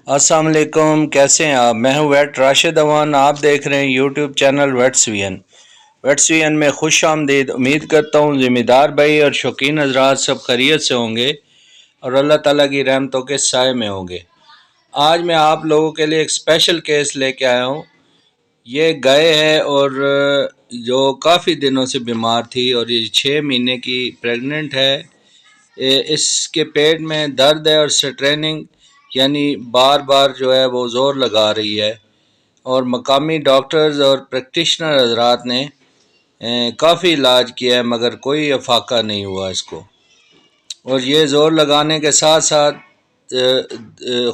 السلام علیکم، کیسے ہیں آپ؟ میں ہوں ویٹ راشد اوان، آپ دیکھ رہے ہیں یوٹیوب چینل ویٹس وی این۔ ویٹس وی این میں خوش آمدید۔ امید کرتا ہوں ذمہ دار بھائی اور شوقین حضرات سب خیریت سے ہوں گے اور اللہ تعالیٰ کی رحمتوں کے سائے میں ہوں گے۔ آج میں آپ لوگوں کے لیے ایک اسپیشل کیس لے کے آیا ہوں۔ یہ گائے ہے اور جو کافی دنوں سے بیمار تھی اور یہ 6 مہینے کی پریگننٹ ہے۔ اس کے پیٹ میں درد ہے اور سٹریننگ یعنی بار بار جو ہے وہ زور لگا رہی ہے، اور مقامی ڈاکٹرز اور پریکٹیشنر حضرات نے کافی علاج کیا ہے مگر کوئی افاقہ نہیں ہوا اس کو، اور یہ زور لگانے کے ساتھ ساتھ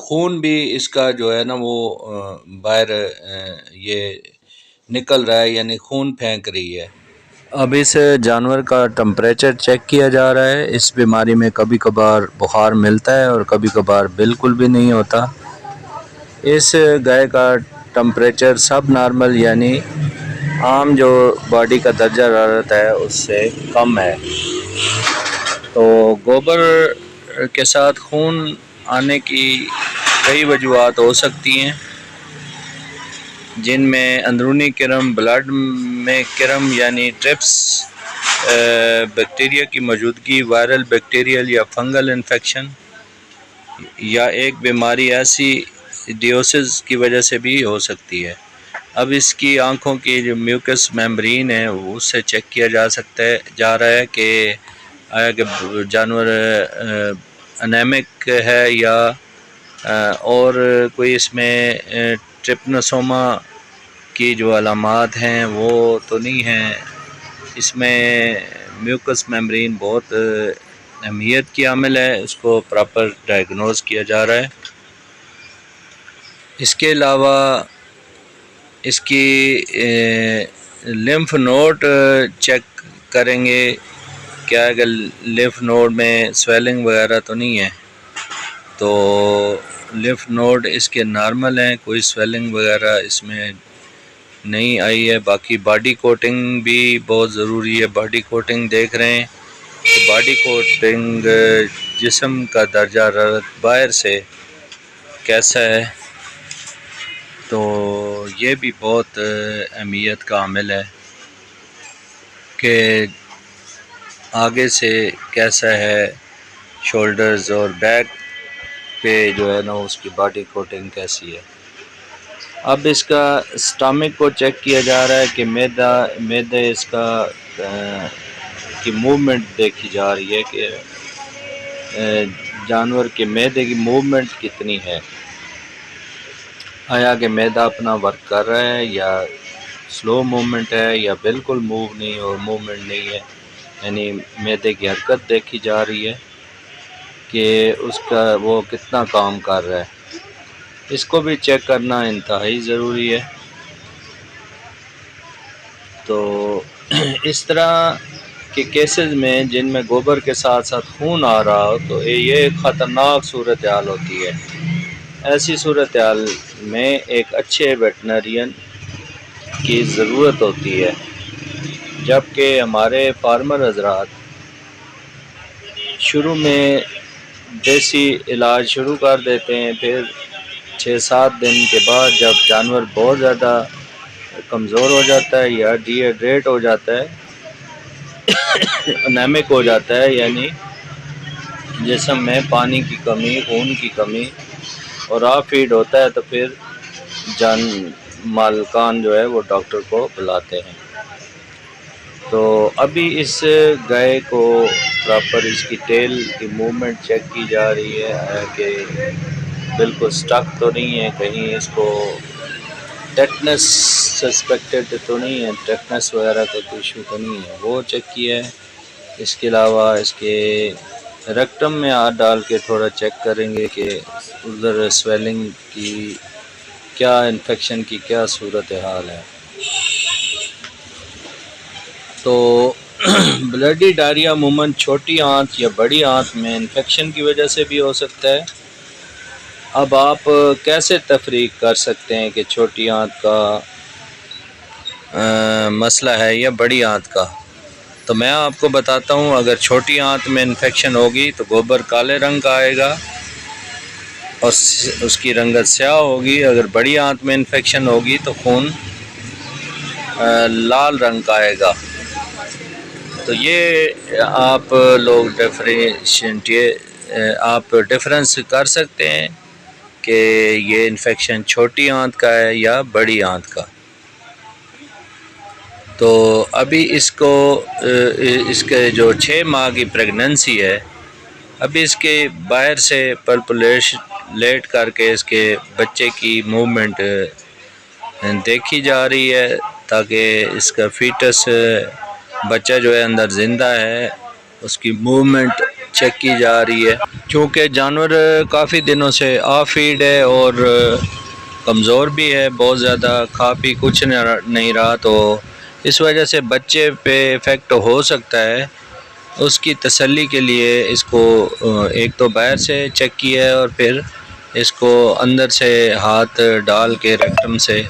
خون بھی اس کا جو ہے نا وہ باہر یہ نکل رہا ہے، یعنی خون پھینک رہی ہے۔ اب اس جانور کا ٹمپریچر چیک کیا جا رہا ہے۔ اس بیماری میں کبھی کبھار بخار ملتا ہے اور کبھی کبھار بالکل بھی نہیں ہوتا۔ اس گائے کا ٹمپریچر سب نارمل یعنی عام جو باڈی کا درجہ حرارت ہے اس سے کم ہے۔ تو گوبر کے ساتھ خون آنے کی کئی وجوہات ہو سکتی ہیں، جن میں اندرونی کرم، بلڈ میں کرم یعنی ٹرپس بیکٹیریا کی موجودگی، وائرل بیکٹیریل یا فنگل انفیکشن، یا ایک بیماری ایسی ڈیوسز کی وجہ سے بھی ہو سکتی ہے۔ اب اس کی آنکھوں کی جو میوکس میمبرین ہے اس سے چیک کیا جا رہا ہے کہ آیا کہ جانور انیمک ہے یا اور کوئی اس میں ٹرپنوسوما کی جو علامات ہیں وہ تو نہیں ہیں۔ اس میں میوکس میمبرین بہت اہمیت کی عامل ہے، اس کو پراپر ڈائگنوز کیا جا رہا ہے۔ اس کے علاوہ اس کی لمف نوڈ چیک کریں گے، کیا اگر لمف نوڈ میں سویلنگ وغیرہ تو نہیں ہے، تو لمف نوڈ اس کے نارمل ہیں، کوئی سویلنگ وغیرہ اس میں نہیں آئی ہے۔ باقی باڈی کوٹنگ بھی بہت ضروری ہے۔ باڈی کوٹنگ دیکھ رہے ہیں کہ باڈی کوٹنگ جسم کا درجہ حرارت باہر سے کیسا ہے، تو یہ بھی بہت اہمیت کا عامل ہے کہ آگے سے کیسا ہے، شولڈرز اور بیک پہ جو ہے نا اس کی باڈی کوٹنگ کیسی ہے۔ اب اس کا سٹامک کو چیک کیا جا رہا ہے کہ معدے اس کا کی موومنٹ دیکھی جا رہی ہے کہ جانور کے معدے کی موومنٹ کتنی ہے، آیا کہ معدہ اپنا ورک کر رہا ہے یا سلو موومنٹ ہے یا بالکل موومنٹ نہیں ہے، یعنی معدے کی حرکت دیکھی جا رہی ہے کہ اس کا وہ کتنا کام کر رہا ہے۔ اس کو بھی چیک کرنا انتہائی ضروری ہے۔ تو اس طرح کے کیسز میں جن میں گوبر کے ساتھ ساتھ خون آ رہا ہو تو یہ ایک خطرناک صورتحال ہوتی ہے۔ ایسی صورتحال میں ایک اچھے ویٹنرین کی ضرورت ہوتی ہے، جبکہ ہمارے فارمر حضرات شروع میں دیسی علاج شروع کر دیتے ہیں، پھر 6-7 دن کے بعد جب جانور بہت زیادہ کمزور ہو جاتا ہے یا ڈی ہائیڈریٹ ہو جاتا ہے، انیمک ہو جاتا ہے، یعنی جسم میں پانی کی کمی، خون کی کمی اور آف فیڈ ہوتا ہے، تو پھر مالکان جو ہے وہ ڈاکٹر کو بلاتے ہیں۔ تو ابھی اس گائے کو پراپر اس کی ٹیل کی موومنٹ چیک کی جا رہی ہے کہ بالکل سٹک تو نہیں ہے، کہیں اس کو ٹیٹنس سسپیکٹڈ تو نہیں ہے، ٹیٹنس وغیرہ کا کوئی ایشو تو نہیں ہے، وہ چیک کیا ہے۔ اس کے علاوہ اس کے ریکٹم میں ہاتھ ڈال کے تھوڑا چیک کریں گے کہ ادھر سویلنگ کی کیا، انفیکشن کی کیا صورتحال ہے۔ تو بلڈی ڈائریا عموماً چھوٹی آنت یا بڑی آنت میں انفیکشن کی وجہ سے بھی ہو سکتا ہے۔ اب آپ کیسے تفریق کر سکتے ہیں کہ چھوٹی آنت کا مسئلہ ہے یا بڑی آنت کا؟ تو میں آپ کو بتاتا ہوں، اگر چھوٹی آنت میں انفیکشن ہوگی تو گوبر کالے رنگ کا آئے گا، اور اس کی رنگت سیاہ ہوگی. اگر بڑی آنت میں انفیکشن ہوگی تو خون لال رنگ کا آئے گا. تو یہ آپ لوگ آپ ڈفرینس کر سکتے ہیں کہ یہ انفیکشن چھوٹی آنت کا ہے یا بڑی آنت کا. تو ابھی اس کے جو 6 ماہ کی پریگننسی ہے، ابھی اس کے باہر سے پلپلیٹ کر کے اس کے بچے کی موومنٹ دیکھی جا رہی ہے، تاکہ اس کا فیٹس بچہ جو ہے اندر زندہ ہے اس کی موومنٹ چیک کی جا رہی ہے. چونکہ جانور کافی دنوں سے آف فیڈ ہے اور کمزور بھی ہے، بہت زیادہ کھا پی کچھ نہیں رہا، تو اس وجہ سے بچے پہ افیکٹ ہو سکتا ہے. اس کی تسلی کے لیے اس کو ایک تو باہر سے چیک کیا ہے اور پھر اس کو اندر سے ہاتھ ڈال کے ریکٹم سے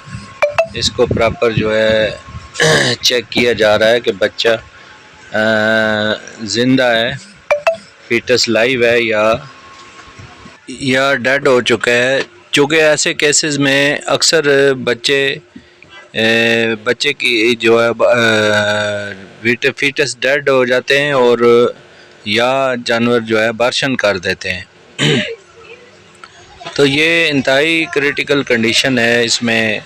اس کو پراپر جو ہے چیک کیا جا رہا ہے کہ بچہ زندہ ہے، فیٹس لائیو ہے یا ڈیڈ ہو چکا ہے. چونکہ ایسے کیسز میں اکثر بچے کی جو ہے فیٹس ڈیڈ ہو جاتے ہیں اور یا جانور جو ہے ابارشن کر دیتے ہیں. تو یہ انتہائی کریٹیکل کنڈیشن ہے. اس میں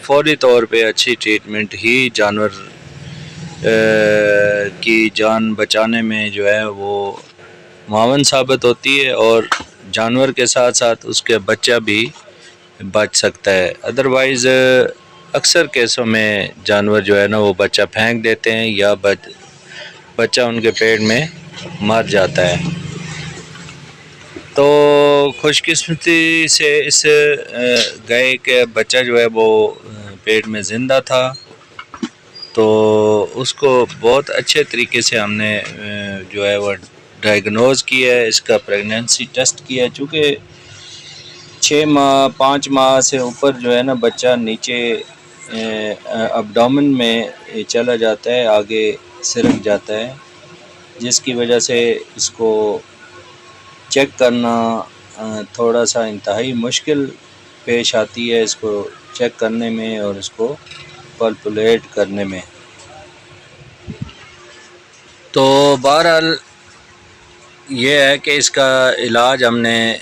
فوری طور پہ اچھی ٹریٹمنٹ ہی جانور کی جان بچانے میں جو ہے وہ معاون ثابت ہوتی ہے، اور جانور کے ساتھ ساتھ اس کے بچہ بھی بچ سکتا ہے. ادروائز اکثر کیسوں میں جانور جو ہے نا وہ بچہ پھینک دیتے ہیں یا بچہ ان کے پیٹ میں مر جاتا ہے. تو خوش قسمتی سے اس گائے کے بچہ جو ہے وہ پیٹ میں زندہ تھا، تو اس کو بہت اچھے طریقے سے ہم نے جو ہے وہ ڈائیگنوز کیا ہے، اس کا پریگنینسی ٹیسٹ کیا ہے. چونکہ 5 ماہ سے اوپر جو ہے نا بچہ نیچے ابڈومن میں چلا جاتا ہے، آگے سرک جاتا ہے، جس کی وجہ سے اس کو چیک کرنا تھوڑا سا انتہائی مشکل پیش آتی ہے، اس کو چیک کرنے میں اور اس کو پلپلیٹ کرنے میں. تو بہرحال یہ ہے کہ اس کا علاج ہم نے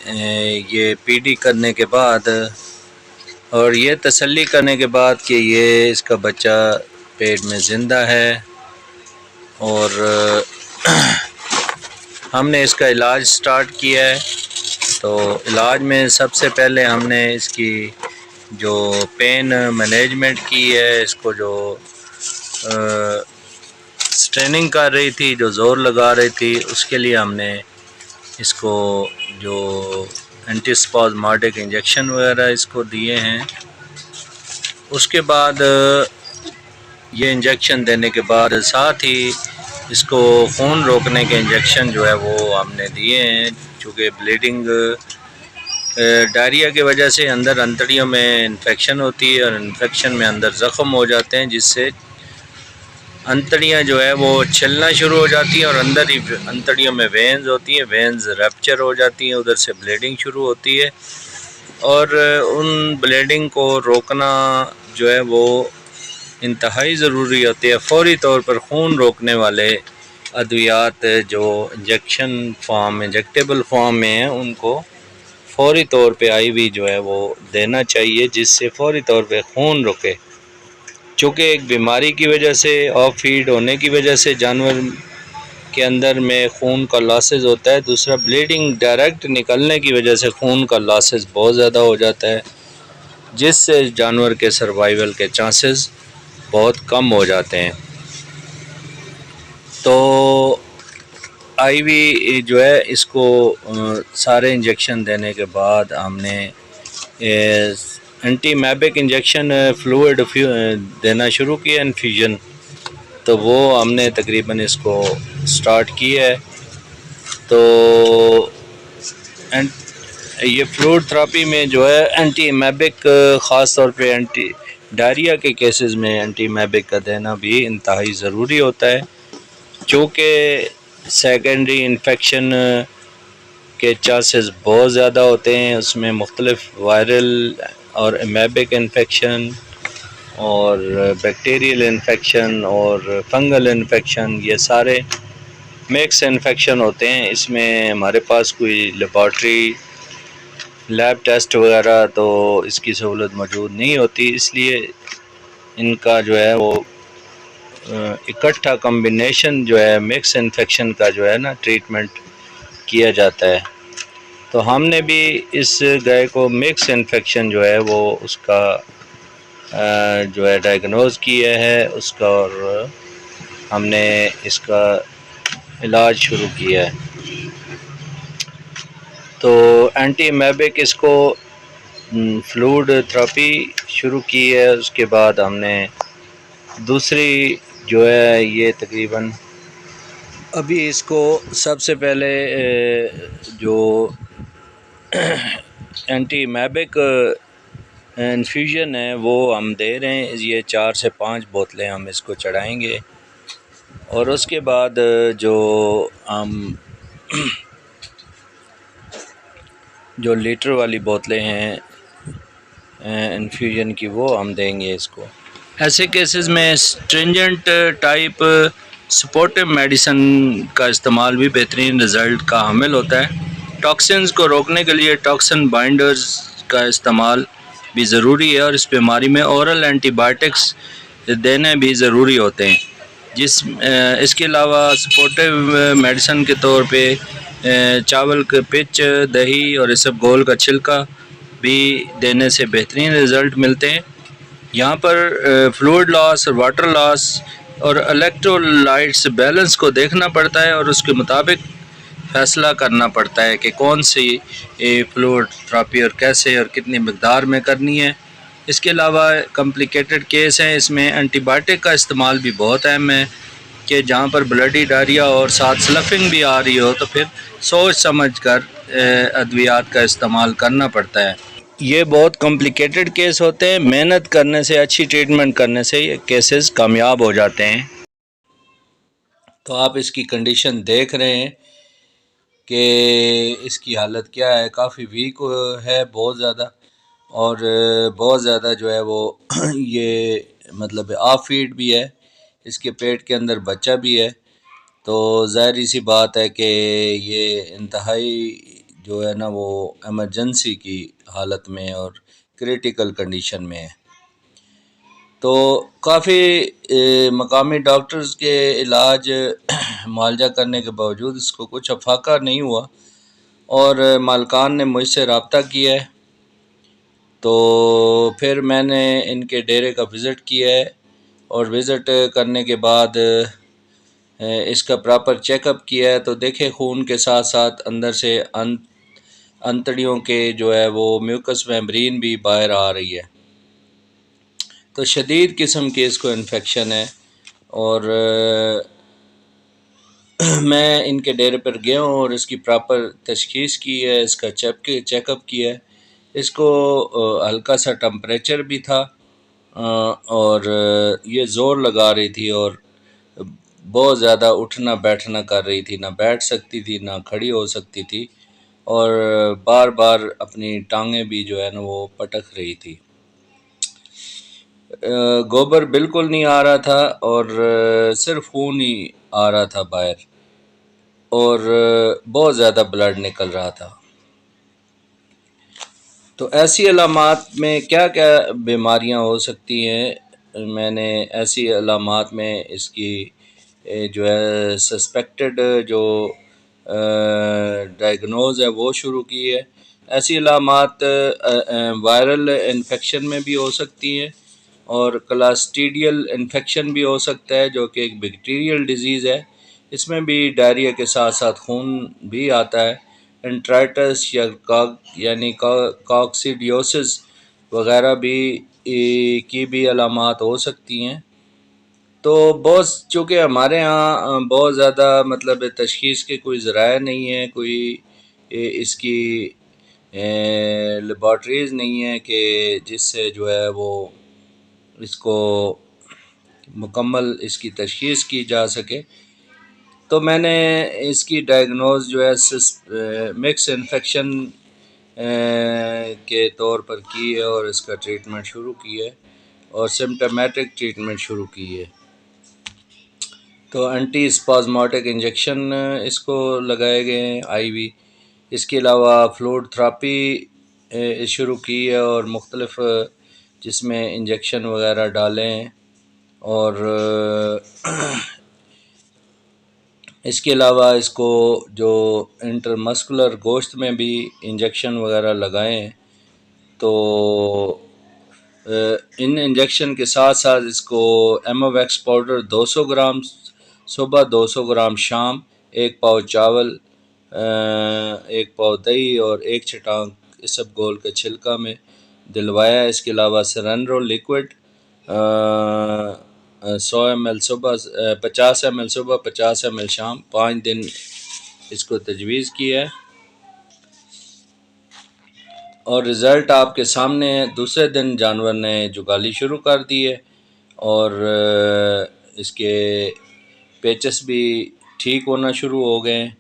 یہ پی ڈی کرنے کے بعد اور یہ تسلی کرنے کے بعد کہ یہ اس کا بچہ پیٹ میں زندہ ہے، اور ہم نے اس کا علاج سٹارٹ کیا ہے. تو علاج میں سب سے پہلے ہم نے اس کی جو پین مینجمنٹ کی ہے، اس کو جو سٹریننگ کر رہی تھی، جو زور لگا رہی تھی، اس کے لیے ہم نے اس کو جو اینٹی اسپازماٹک انجیکشن وغیرہ اس کو دیے ہیں. اس کے بعد یہ انجیکشن دینے کے بعد ساتھ ہی اس کو خون روکنے کے انجیکشن جو ہے وہ ہم نے دیے ہیں. چونکہ بلیڈنگ ڈائریا کی وجہ سے اندر انتڑیوں میں انفیکشن ہوتی ہے، اور انفیکشن میں اندر زخم ہو جاتے ہیں، جس سے انتڑیاں جو ہے وہ چھلنا شروع ہو جاتی ہیں، اور اندر ہی انتڑیوں میں وینز ہوتی ہیں، وینز ریپچر ہو جاتی ہیں، ادھر سے بلیڈنگ شروع ہوتی ہے. اور ان بلیڈنگ کو روکنا جو ہے وہ انتہائی ضروری ہوتی ہے. فوری طور پر خون روکنے والے ادویات جو انجیکٹیبل فارم میں ہیں، ان کو فوری طور پہ آئی وی جو ہے وہ دینا چاہیے، جس سے فوری طور پہ خون رکے. چونکہ ایک بیماری کی وجہ سے، آف فیڈ ہونے کی وجہ سے جانور کے اندر میں خون کا لاسز ہوتا ہے. دوسرا بلیڈنگ ڈائریکٹ نکلنے کی وجہ سے خون کا لاسز بہت زیادہ ہو جاتا ہے، جس سے جانور کے سروائیول کے چانسز بہت کم ہو جاتے ہیں. تو آئی وی جو ہے اس کو سارے انجیکشن دینے کے بعد ہم نے اینٹی میبک انجیکشن فلوئڈ دینا شروع کیا، انفیوژن. تو وہ ہم نے تقریباً اس کو سٹارٹ کیا ہے. تو یہ فلوئڈ تھراپی میں جو ہے اینٹی میبک، خاص طور پہ اینٹی ڈائریا کے کیسز میں اینٹی میبک کا دینا بھی انتہائی ضروری ہوتا ہے. چونکہ سیکنڈری انفیکشن کے چانسز بہت زیادہ ہوتے ہیں، اس میں مختلف وائرل اور امیبک انفیکشن اور بیکٹیریل انفیکشن اور فنگل انفیکشن، یہ سارے مکس انفیکشن ہوتے ہیں۔ اس میں ہمارے پاس کوئی لیبارٹری لیب ٹیسٹ وغیرہ تو اس کی سہولت موجود نہیں ہوتی، اس لیے ان کا جو ہے وہ اکٹھا کمبینیشن جو ہے مکس انفیکشن کا جو ہے نا ٹریٹمنٹ کیا جاتا ہے۔ تو ہم نے بھی اس گائے کو مکس انفیکشن جو ہے وہ اس کا جو ہے ڈائگنوز کیا ہے اس کا، اور ہم نے اس کا علاج شروع کیا ہے۔ تو اینٹی امیبک اس کو فلوڈ تھراپی شروع کی ہے، اس کے بعد ہم نے دوسری جو ہے یہ تقریباً ابھی اس کو سب سے پہلے جو اینٹی امیبک انفیوژن ہے وہ ہم دے رہے ہیں، یہ 4 سے 5 بوتلیں ہم اس کو چڑھائیں گے، اور اس کے بعد جو ہم جو لیٹر والی بوتلیں ہیں انفیوژن کی وہ ہم دیں گے اس کو۔ ایسے کیسز میں اسٹرنجنٹ ٹائپ سپورٹو میڈیسن کا استعمال بھی بہترین رزلٹ کا حامل ہوتا ہے۔ ٹاکسنز کو روکنے کے لیے ٹاکسن بائنڈرز کا استعمال بھی ضروری ہے، اور اس بیماری میں اورل اینٹی بائیوٹکس دینے بھی ضروری ہوتے ہیں۔ اس کے علاوہ سپورٹو میڈیسن کے طور پہ چاول کے پچ، دہی اور اسب گول کا چھلکا بھی دینے سے بہترین رزلٹ ملتے ہیں۔ یہاں پر فلوئڈ لاس اور واٹر لاس اور الیکٹرولائٹس بیلنس کو دیکھنا پڑتا ہے، اور اس کے مطابق فیصلہ کرنا پڑتا ہے کہ کون سی فلوئڈ تھراپی اور کیسے اور کتنی مقدار میں کرنی ہے۔ اس کے علاوہ کمپلیکیٹڈ کیس ہیں، اس میں اینٹی بائیوٹک کا استعمال بھی بہت اہم ہے کہ جہاں پر بلڈی ڈائریا اور ساتھ سلفنگ بھی آ رہی ہو تو پھر سوچ سمجھ کر ادویات کا استعمال کرنا پڑتا ہے۔ یہ بہت کمپلیکیٹڈ کیس ہوتے ہیں، محنت کرنے سے، اچھی ٹریٹمنٹ کرنے سے یہ کیسز کامیاب ہو جاتے ہیں۔ تو آپ اس کی کنڈیشن دیکھ رہے ہیں کہ اس کی حالت کیا ہے، کافی ویک ہے بہت زیادہ، اور بہت زیادہ جو ہے وہ یہ مطلب آف فیڈ بھی ہے، اس کے پیٹ کے اندر بچہ بھی ہے، تو ظاہری سی بات ہے کہ یہ انتہائی جو ہے نا وہ ایمرجنسی کی حالت میں اور کریٹیکل کنڈیشن میں ہے۔ تو کافی مقامی ڈاکٹرز کے علاج معالجہ کرنے کے باوجود اس کو کچھ افاقہ نہیں ہوا، اور مالکان نے مجھ سے رابطہ کیا ہے، تو پھر میں نے ان کے ڈیرے کا وزٹ کیا ہے، اور وزٹ کرنے کے بعد اس کا پراپر چیک اپ کیا ہے، تو دیکھے خون کے ساتھ ساتھ اندر سے انتڑیوں کے جو ہے وہ میوکس میمبرین بھی باہر آ رہی ہے، تو شدید قسم کی اس کو انفیکشن ہے۔ اور میں ان کے ڈیرے پر گیا ہوں اور اس کی پراپر تشخیص کی ہے، اس کا چیک اپ کیا ہے، اس کو ہلکا سا ٹمپریچر بھی تھا، اور یہ زور لگا رہی تھی اور بہت زیادہ اٹھنا بیٹھنا کر رہی تھی، نہ بیٹھ سکتی تھی نہ کھڑی ہو سکتی تھی، اور بار بار اپنی ٹانگیں بھی جو ہے نا وہ پٹک رہی تھی۔ گوبر بالکل نہیں آ رہا تھا، اور صرف خون ہی آ رہا تھا باہر، اور بہت زیادہ بلڈ نکل رہا تھا۔ تو ایسی علامات میں کیا کیا بیماریاں ہو سکتی ہیں، میں نے ایسی علامات میں اس کی جو ہے سسپیکٹڈ جو ڈائگنوز ہے وہ شروع کی ہے۔ ایسی علامات وائرل انفیکشن میں بھی ہو سکتی ہیں، اور کلاسٹیڈیل انفیکشن بھی ہو سکتا ہے جو کہ ایک بیکٹیریل ڈیزیز ہے، اس میں بھی ڈائریا کے ساتھ ساتھ خون بھی آتا ہے۔ انٹرائٹس یعنی کاکسیڈیوسس وغیرہ بھی کی بھی علامات ہو سکتی ہیں۔ تو بہت چونکہ ہمارے ہاں بہت زیادہ مطلب تشخیص کے کوئی ذرائع نہیں ہیں، کوئی اس کی لیبارٹریز نہیں ہیں کہ جس سے جو ہے وہ اس کو مکمل اس کی تشخیص کی جا سکے، تو میں نے اس کی ڈائگنوز جو ہے مکس انفیکشن کے طور پر کی ہے اور اس کا ٹریٹمنٹ شروع کی ہے اور سمپٹمیٹک ٹریٹمنٹ شروع کی ہے. تو اینٹی اسپازموٹک انجیکشن اس کو لگائے گئے ہیں آئی وی. اس کے علاوہ فلوئڈ تھراپی شروع کی ہے اور مختلف جس میں انجیکشن وغیرہ ڈالے ہیں. اور اس کے علاوہ اس کو جو انٹرمسکولر گوشت میں بھی انجیکشن وغیرہ لگائے ہیں. تو ان انجیکشن کے ساتھ ساتھ اس کو ایمو ویکس پاؤڈر 200 گرام صبح، 200 گرام شام، 1 پاؤ چاول، 1 پاؤ دہی اور 1 چھٹانک اسب گول کے چھلکا میں دلوایا. اس کے علاوہ سرینڈرو لیکوڈ 100 ml صبح، 50 ml صبح، 50 ml شام، 5 دن اس کو تجویز کی ہے. اور رزلٹ آپ کے سامنے ہے. دوسرے دن جانور نے جگالی شروع کر دی ہے اور اس کے پیچس بھی ٹھیک ہونا شروع ہو گئے ہیں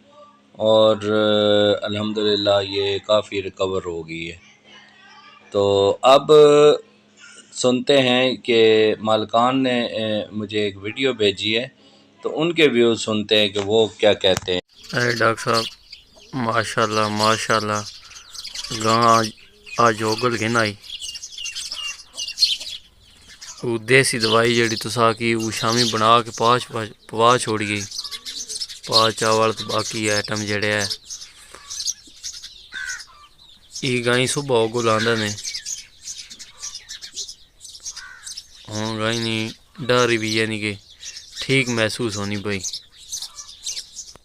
اور الحمدللہ یہ کافی ریکور ہو گئی ہے. تو اب سنتے ہیں کہ مالکان نے مجھے ایک ویڈیو بھیجی ہے تو ان کے ویوز سنتے ہیں کہ وہ کیا کہتے ہیں. ارے ڈاکٹر صاحب ماشاءاللہ ماشاءاللہ گاں آج اوگل کے نائی وہ دیسی دوائی جڑی تو کی وہ شامی بنا کے پوا چھوڑی گئی. پا چاول تو باقی آئٹم جڑے ہے یہ گائیں صبح اوگل آندہ نے ہوں گائیں نہیں ڈر بھی یعنی کہ ٹھیک محسوس ہونی پئی.